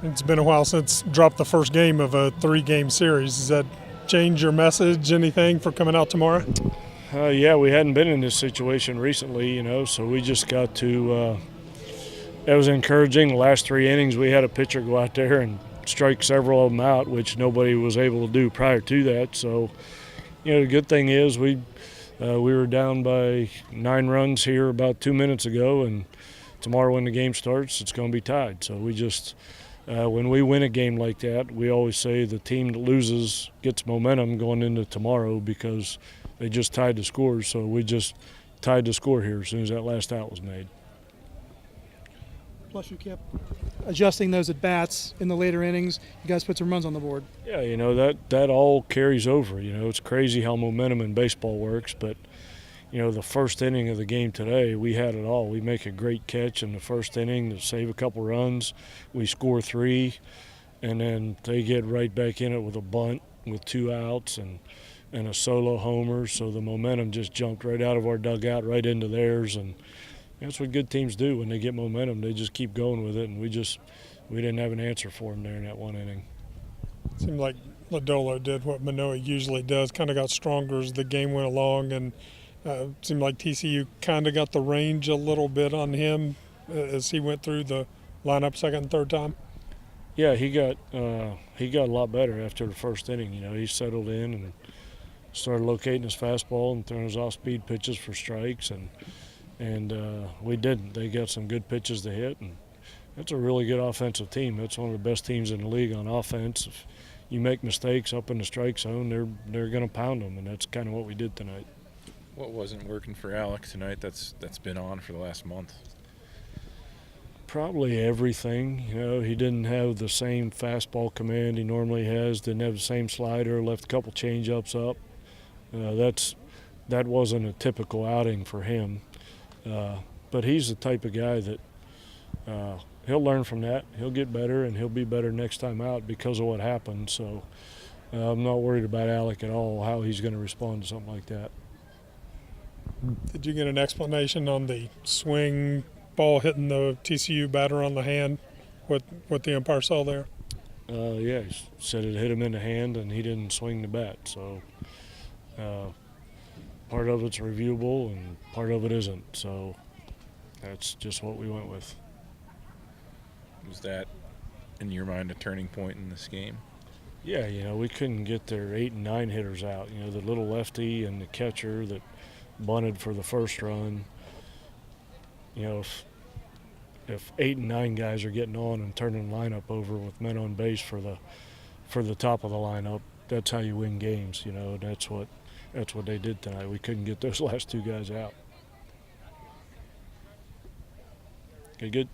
It's been a while since dropped the first game of a 3-game series. Does that change your message, anything, for coming out tomorrow? Yeah, we hadn't been in this situation recently, so we just got to that was encouraging. The last 3 innings, we had a pitcher go out there and strike several of them out, which nobody was able to do prior to that. So, the good thing is we were down by 9 runs here about 2 minutes ago, and tomorrow when the game starts, it's going to be tied. So we just when we win a game like that, we always say the team that loses gets momentum going into tomorrow because they just tied the scores. So we just tied the score here as soon as that last out was made. Plus you kept adjusting those at-bats in the later innings. You guys put some runs on the board. Yeah, that all carries over. It's crazy how momentum in baseball works, but the first inning of the game today, we had it all. We make a great catch in the first inning to save a couple runs. We score 3, and then they get right back in it with a bunt with 2 outs and a solo homer. So the momentum just jumped right out of our dugout, right into theirs. And that's what good teams do when they get momentum. They just keep going with it, and we didn't have an answer for them there in that 1 inning. It seemed like Lodolo did what Manoah usually does, kind of got stronger as the game went along, and it seemed like TCU kind of got the range a little bit on him as he went through the lineup second and third time. Yeah, he got a lot better after the first inning. He settled in and started locating his fastball and throwing his off-speed pitches for strikes, and we didn't. They got some good pitches to hit, and that's a really good offensive team. That's one of the best teams in the league on offense. If you make mistakes up in the strike zone, they're going to pound them, and that's kind of what we did tonight. What wasn't working for Alec tonight that's been on for the last month? Probably everything. He didn't have the same fastball command he normally has, didn't have the same slider, left a couple change-ups up. That wasn't a typical outing for him. But he's the type of guy that he'll learn from that. He'll get better, and he'll be better next time out because of what happened. So I'm not worried about Alec at all, how he's going to respond to something like that. Did you get an explanation on the swing ball hitting the TCU batter on the hand, what the umpire saw there? Yeah, he said it hit him in the hand and he didn't swing the bat. So part of it's reviewable and part of it isn't. So that's just what we went with. Was that, in your mind, a turning point in this game? Yeah, we couldn't get their 8 and 9 hitters out. The little lefty and the catcher that bunted for the first run. If 8 and 9 guys are getting on and turning the lineup over with men on base for the top of the lineup, that's how you win games. That's what they did tonight. We couldn't get those last 2 guys out. Okay, good.